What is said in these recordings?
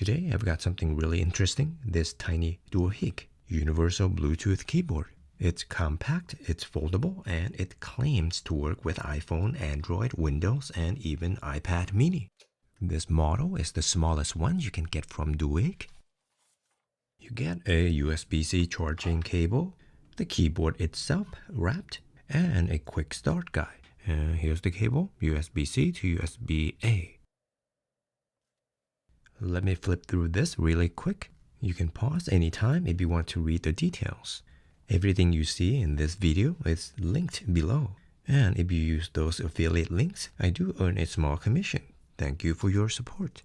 Today I've got something really interesting, this tiny Doohoeek universal Bluetooth keyboard. It's compact, it's foldable, and it claims to work with iPhone, Android, Windows, and even iPad mini. This model is the smallest one you can get from Doohoeek. You get a USB-C charging cable, the keyboard itself wrapped, and a quick start guide. Here's the cable, USB-C to USB-A. Let me flip through this really quick. You can pause anytime if you want to read the details. Everything you see in this video is linked below. And if you use those affiliate links, I do earn a small commission. Thank you for your support.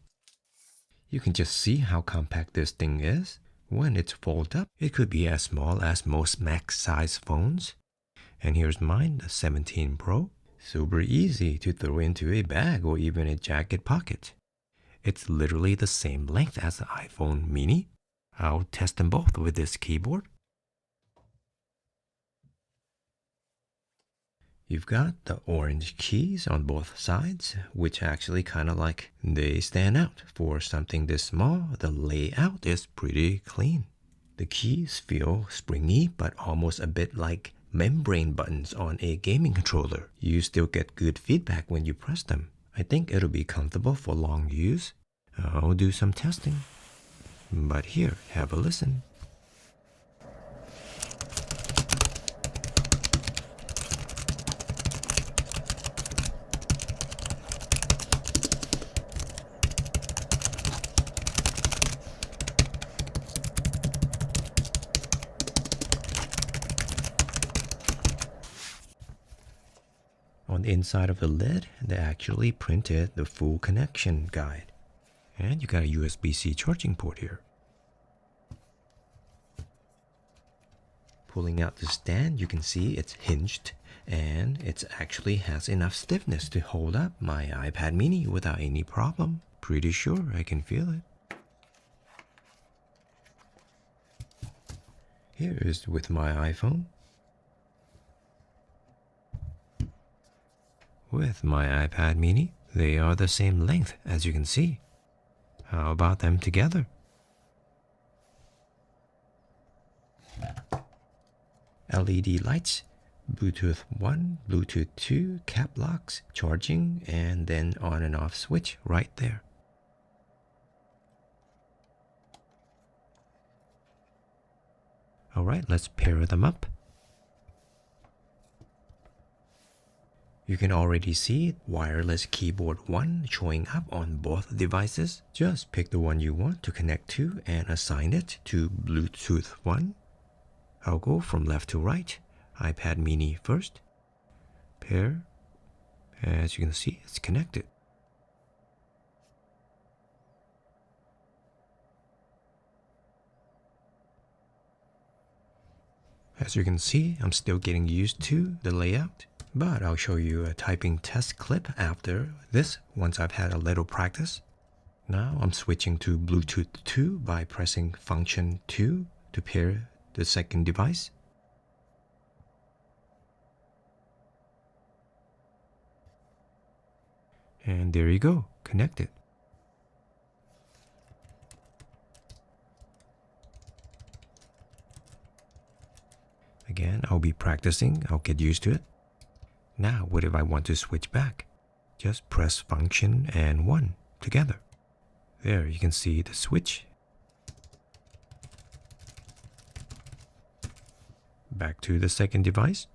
You can just see how compact this thing is. When it's folded up, it could be as small as most Mac-size phones. And here's mine, the 17 Pro. Super easy to throw into a bag or even a jacket pocket. It's literally the same length as the iPhone mini. I'll test them both with this keyboard. You've got the orange keys on both sides, which actually kind of like they stand out. For something this small, the layout is pretty clean. The keys feel springy, but almost a bit like membrane buttons on a gaming controller. You still get good feedback when you press them. I think it'll be comfortable for long use. I'll do some testing. But here, have a listen. On the inside of the lid, they actually printed the full connection guide. And you got a USB-C charging port here. Pulling out the stand, you can see it's hinged and it actually has enough stiffness to hold up my iPad mini without any problem. Pretty sure I can feel it. Here is with my iPhone. With my iPad mini, they are the same length as you can see. How about them together? LED lights, Bluetooth 1, Bluetooth 2, cap locks, charging, and then on and off switch right there. Alright, let's pair them up. You can already see wireless keyboard 1 showing up on both devices. Just pick the one you want to connect to and assign it to Bluetooth 1. I'll go from left to right. iPad mini first. Pair. As you can see, it's connected. As you can see, I'm still getting used to the layout. But I'll show you a typing test clip after this once I've had a little practice. Now I'm switching to Bluetooth 2 by pressing function 2 to pair the second device. And there you go, connected. Again, I'll be practicing, I'll get used to it. Now, what if I want to switch back? Just press function and 1 together. There, you can see the switch. Back to the second device.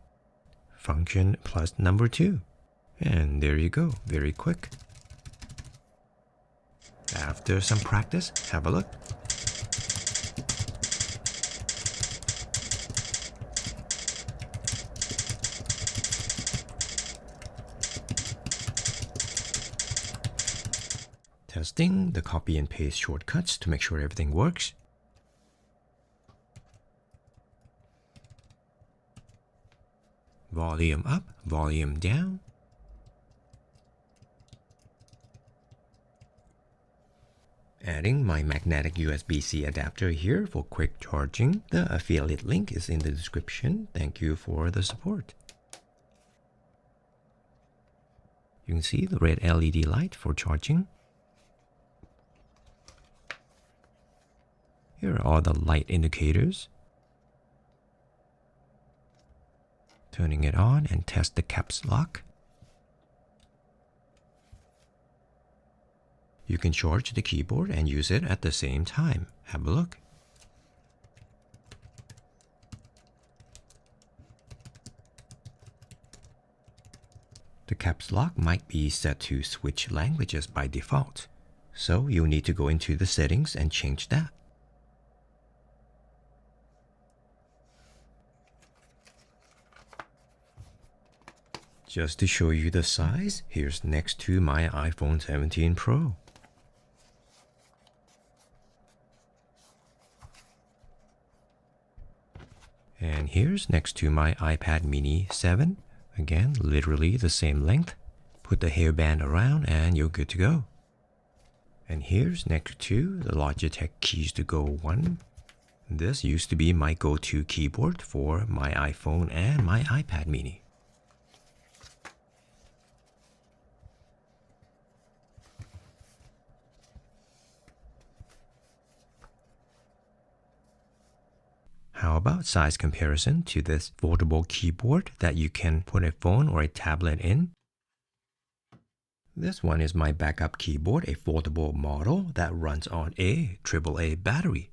Function plus number 2. And there you go, very quick. After some practice, have a look. Testing the copy and paste shortcuts to make sure everything works. Volume up, volume down. Adding my magnetic USB-C adapter here for quick charging. The affiliate link is in the description. Thank you for the support. You can see the red LED light for charging. Here are all the light indicators. Turning it on and test the caps lock. You can charge the keyboard and use it at the same time. Have a look. The caps lock might be set to switch languages by default, so you'll need to go into the settings and change that. Just to show you the size, here's next to my iPhone 17 Pro. And here's next to my iPad Mini 7. Again, literally the same length. Put the hairband around and you're good to go. And here's next to the Logitech Keys-To-Go 1. This used to be my go-to keyboard for my iPhone and my iPad Mini. How about size comparison to this foldable keyboard that you can put a phone or a tablet in? This one is my backup keyboard, a foldable model that runs on a AAA battery.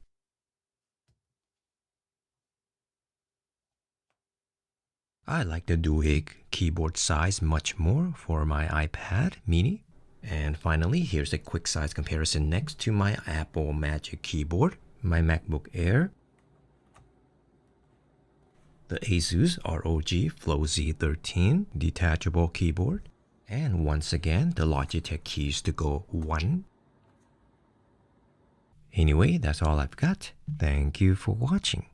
I like the Doohoeek keyboard size much more for my iPad Mini. And finally, here's a quick size comparison next to my Apple Magic Keyboard, my MacBook Air, the Asus ROG Flow Z13 detachable keyboard, and once again the Logitech Keys-To-Go 1. Anyway, that's all I've got. Thank you for watching.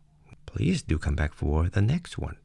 Please do come back for the next one.